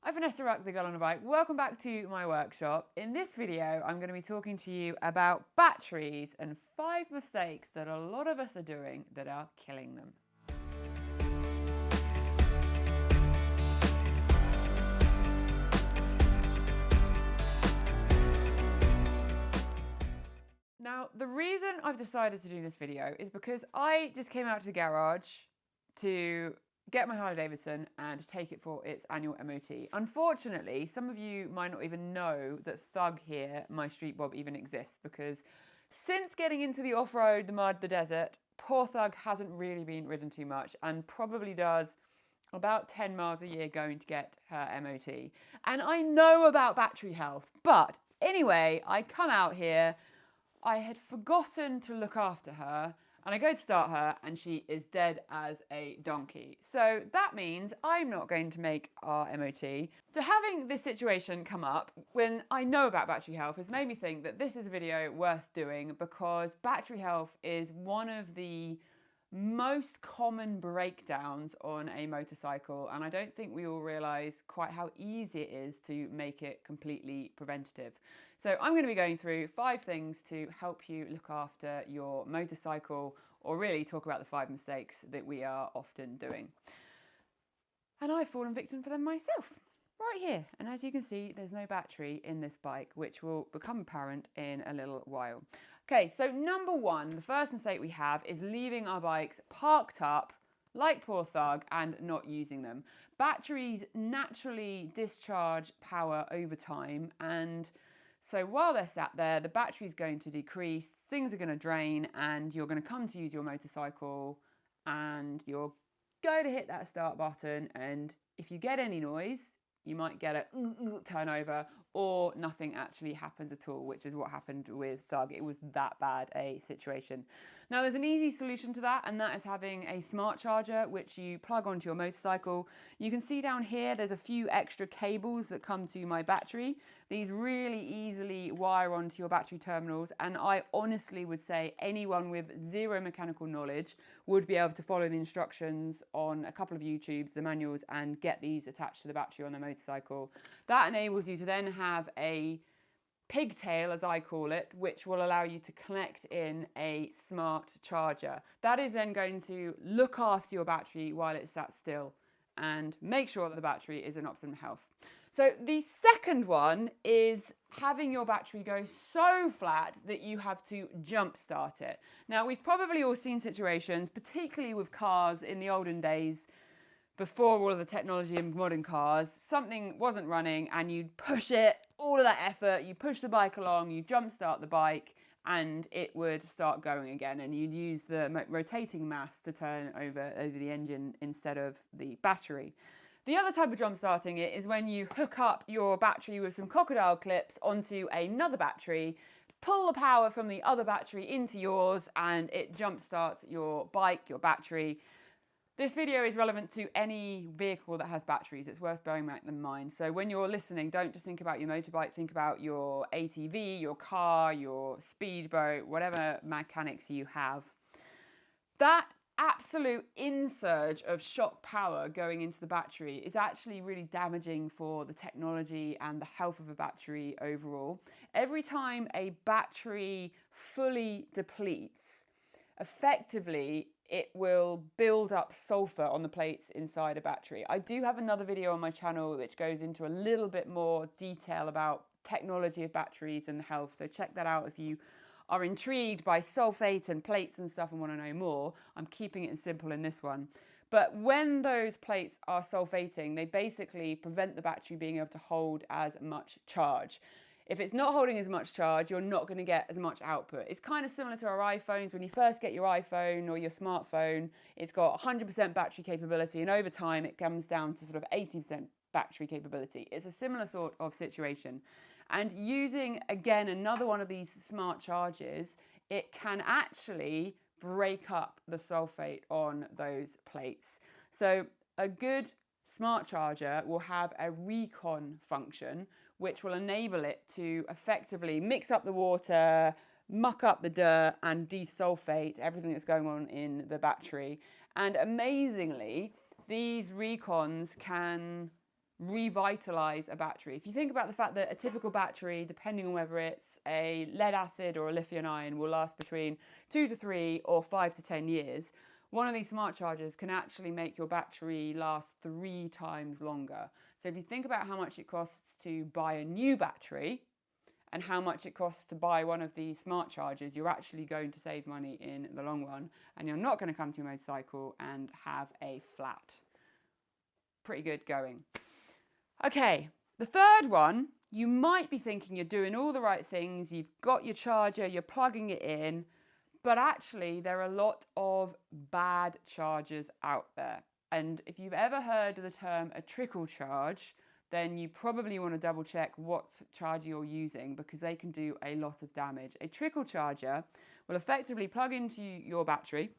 I'm Vanessa Ruck, the girl on a bike. Welcome back to my workshop. In this video, I'm going to be talking to you about batteries and 5 mistakes that a lot of us are doing that are killing them. Now, the reason I've decided to do this video is because I just came out to the garage to get my Harley Davidson and take it for its annual MOT. Unfortunately, some of you might not even know that Thug here, my street bob, even exists, because since getting into the off-road, the mud, the desert, poor Thug hasn't really been ridden too much and probably does about 10 miles a year going to get her MOT. And I know about battery health, but anyway, I come out here, I had forgotten to look after her, and I go to start her and she is dead as a donkey. So that means I'm not going to make our MOT. So having this situation come up when I know about battery health has made me think that this is a video worth doing, because battery health is one of the most common breakdowns on a motorcycle, and I don't think we all realise quite how easy it is to make it completely preventative. So I'm going to be going through 5 things to help you look after your motorcycle, or really talk about the 5 mistakes that we are often doing. And I've fallen victim to them myself, right here. And as you can see, there's no battery in this bike, which will become apparent in a little while. Okay, so number 1, the first mistake we have is leaving our bikes parked up like poor Thug and not using them. Batteries naturally discharge power over time, and so while they're sat there, the battery's going to decrease, things are going to drain, and you're going to come to use your motorcycle and you're going to hit that start button, and if you get any noise, you might get a turnover, or nothing actually happens at all, which is what happened with Thug. It was that bad a situation. Now, there's an easy solution to that, and that is having a smart charger, which you plug onto your motorcycle. You can see down here, there's a few extra cables that come to my battery. These really easily wire onto your battery terminals, and I honestly would say anyone with zero mechanical knowledge would be able to follow the instructions on a couple of YouTubes, the manuals, and get these attached to the battery on the motorcycle. That enables you to then have a pigtail, as I call it, which will allow you to connect in a smart charger. That is then going to look after your battery while it's sat still and make sure that the battery is in optimum health. So the second one is having your battery go so flat that you have to jump start it. Now, we've probably all seen situations, particularly with cars in the olden days, before all of the technology in modern cars, something wasn't running and you'd push it, all of that effort, you push the bike along, you jump start the bike, and it would start going again, and you'd use the rotating mass to turn over the engine instead of the battery. The other type of jump starting it is when you hook up your battery with some crocodile clips onto another battery, pull the power from the other battery into yours, and it jump starts your bike, your battery. This video is relevant to any vehicle that has batteries. It's worth bearing that in mind. So when you're listening, don't just think about your motorbike, think about your ATV, your car, your speedboat, whatever mechanics you have. That absolute insurge of shock power going into the battery is actually really damaging for the technology and the health of a battery overall. Every time a battery fully depletes, effectively, it will build up sulfur on the plates inside a battery. I do have another video on my channel which goes into a little bit more detail about technology of batteries and health, so check that out if you are intrigued by sulfate and plates and stuff and want to know more. I'm keeping it simple in this one. But when those plates are sulfating, they basically prevent the battery being able to hold as much charge. If it's not holding as much charge, you're not going to get as much output. It's kind of similar to our iPhones. When you first get your iPhone or your smartphone, it's got 100% battery capability, and over time it comes down to sort of 80% battery capability. It's a similar sort of situation. And using, again, another one of these smart chargers, it can actually break up the sulfate on those plates. So a good smart charger will have a recon function, which will enable it to effectively mix up the water, muck up the dirt, and desulfate everything that's going on in the battery. And amazingly, these recons can revitalize a battery. If you think about the fact that a typical battery, depending on whether it's a lead acid or a lithium ion, will last between 2 to 3 or 5 to 10 years, one of these smart chargers can actually make your battery last 3 times longer. So if you think about how much it costs to buy a new battery and how much it costs to buy one of these smart chargers, you're actually going to save money in the long run, and you're not going to come to your motorcycle and have a flat. Pretty good going. Okay, the third one, you might be thinking you're doing all the right things, you've got your charger, you're plugging it in, but actually there are a lot of bad chargers out there. And if you've ever heard of the term a trickle charge, then you probably want to double check what charger you're using, because they can do a lot of damage. A trickle charger will effectively plug into your battery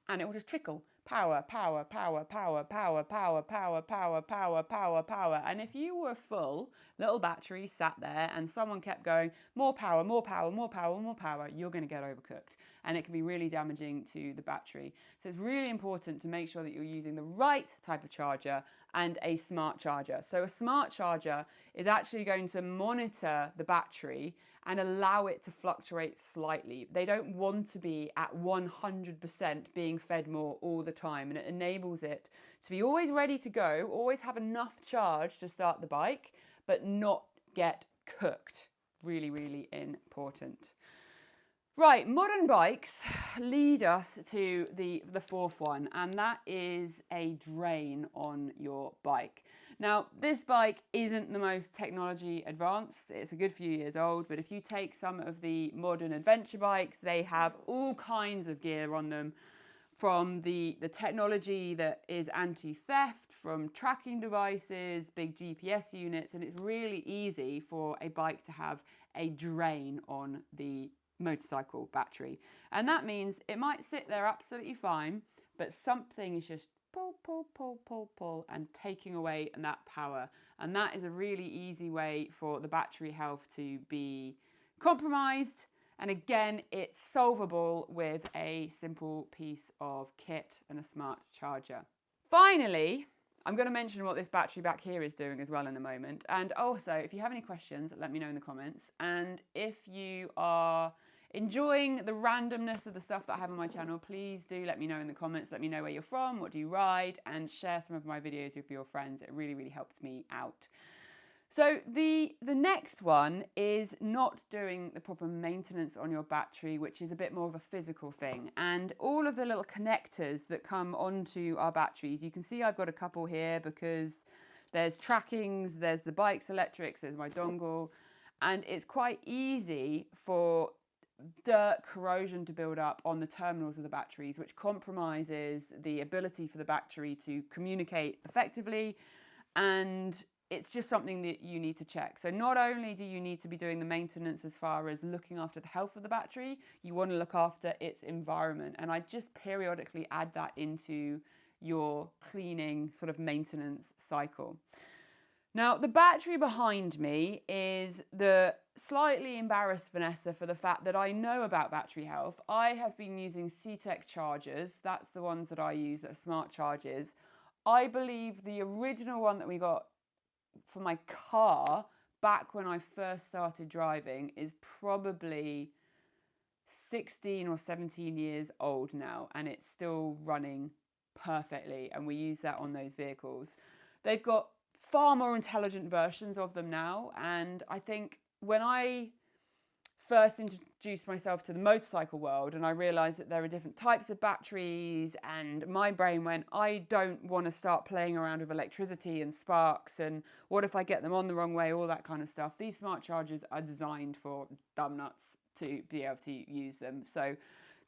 and it will just trickle. Power, power, power, power, power, power, power, power, power, power, power. And if you were a full little battery sat there and someone kept going, more power, more power, more power, more power, you're going to get overcooked. And it can be really damaging to the battery. So it's really important to make sure that you're using the right type of charger and a smart charger. So a smart charger is actually going to monitor the battery and allow it to fluctuate slightly. They don't want to be at 100% being fed more all the time, and it enables it to be always ready to go, always have enough charge to start the bike, but not get cooked. Really, really important. Right, modern bikes lead us to the fourth one, and that is a drain on your bike. Now, this bike isn't the most technology advanced. It's a good few years old, but if you take some of the modern adventure bikes, they have all kinds of gear on them, from the technology that is anti-theft, from tracking devices, big GPS units, and it's really easy for a bike to have a drain on the motorcycle battery. And that means it might sit there absolutely fine, but something is just pull, and taking away that power. And that is a really easy way for the battery health to be compromised. And again, it's solvable with a simple piece of kit and a smart charger. Finally, I'm going to mention what this battery back here is doing as well in a moment. And also, if you have any questions, let me know in the comments. And if you are enjoying the randomness of the stuff that I have on my channel, please do let me know in the comments. Let me know where you're from, what do you ride, and share some of my videos with your friends. It really, really helps me out. So the next one is not doing the proper maintenance on your battery, which is a bit more of a physical thing. And all of the little connectors that come onto our batteries, you can see I've got a couple here because there's trackings, there's the bike's electrics, there's my dongle, and it's quite easy for dirt corrosion to build up on the terminals of the batteries, which compromises the ability for the battery to communicate effectively, and it's just something that you need to check. So not only do you need to be doing the maintenance as far as looking after the health of the battery, you want to look after its environment, and I just periodically add that into your cleaning sort of maintenance cycle. Now, the battery behind me is the slightly embarrassed Vanessa for the fact that I know about battery health. I have been using Ctek Chargers. That's the ones that I use, that are smart chargers. I believe the original one that we got for my car back when I first started driving is probably 16 or 17 years old now, and it's still running perfectly, and we use that on those vehicles. They've got far more intelligent versions of them now, and I think when I first introduced myself to the motorcycle world and I realized that there are different types of batteries, and my brain went, I don't want to start playing around with electricity and sparks, and what if I get them on the wrong way, all that kind of stuff. These smart chargers are designed for dumb nuts to be able to use them. So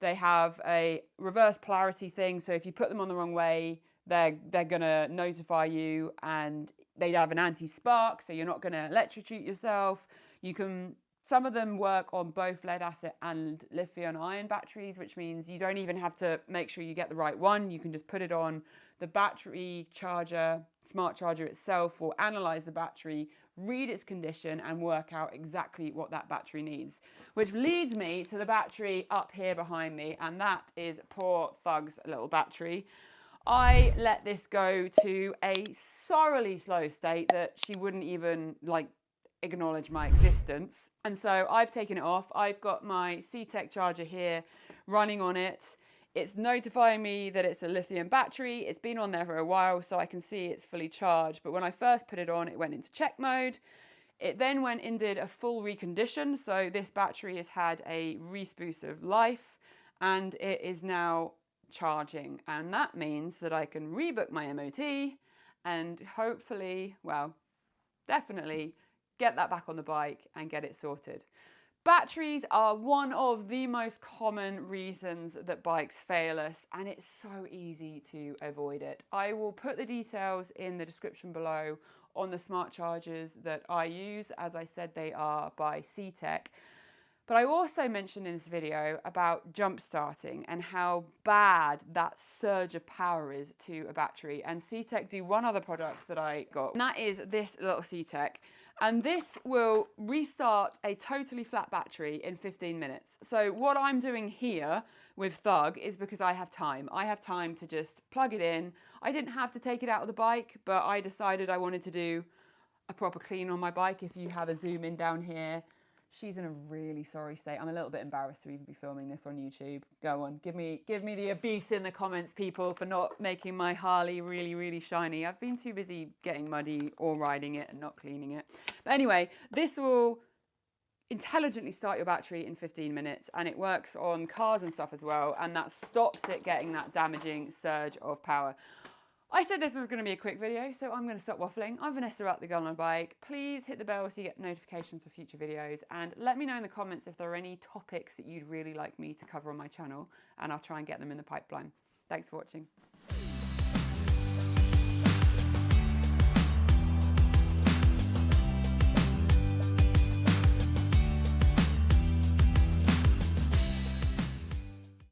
they have a reverse polarity thing, so if you put them on the wrong way, they're going to notify you, and they have an anti-spark, so you're not going to electrocute yourself. Some of them work on both lead acid and lithium ion batteries, which means you don't even have to make sure you get the right one. You can just put it on. The battery charger, smart charger itself, will analyze the battery, read its condition, and work out exactly what that battery needs. Which leads me to the battery up here behind me, and that is poor Thug's little battery. I let this go to a thoroughly slow state that she wouldn't even like acknowledge my existence. And so I've taken it off. I've got my Ctek Charger here running on it. It's notifying me that it's a lithium battery. It's been on there for a while, so I can see it's fully charged. But when I first put it on, it went into check mode. It then went and did a full recondition. So this battery has had a respruce of life and it is now charging. And that means that I can rebook my MOT and hopefully, well, definitely get that back on the bike and get it sorted. Batteries are one of the most common reasons that bikes fail us, and it's so easy to avoid it. I will put the details in the description below on the smart chargers that I use. As I said, they are by Ctek. But I also mentioned in this video about jump starting and how bad that surge of power is to a battery. And Ctek do one other product that I got, and that is this little Ctek. And this will restart a totally flat battery in 15 minutes. So what I'm doing here with Thug is because I have time. I have time to just plug it in. I didn't have to take it out of the bike, but I decided I wanted to do a proper clean on my bike. If you have a zoom in down here, she's in a really sorry state. I'm a little bit embarrassed to even be filming this on YouTube. Go on, give me the abuse in the comments, people, for not making my Harley really, really shiny. I've been too busy getting muddy or riding it and not cleaning it. But anyway, this will intelligently start your battery in 15 minutes, and it works on cars and stuff as well, and that stops it getting that damaging surge of power. I said this was going to be a quick video, so I'm going to stop waffling. I'm Vanessa at TheGirlOnABike. Please hit the bell so you get notifications for future videos, and let me know in the comments if there are any topics that you'd really like me to cover on my channel, and I'll try and get them in the pipeline. Thanks for watching.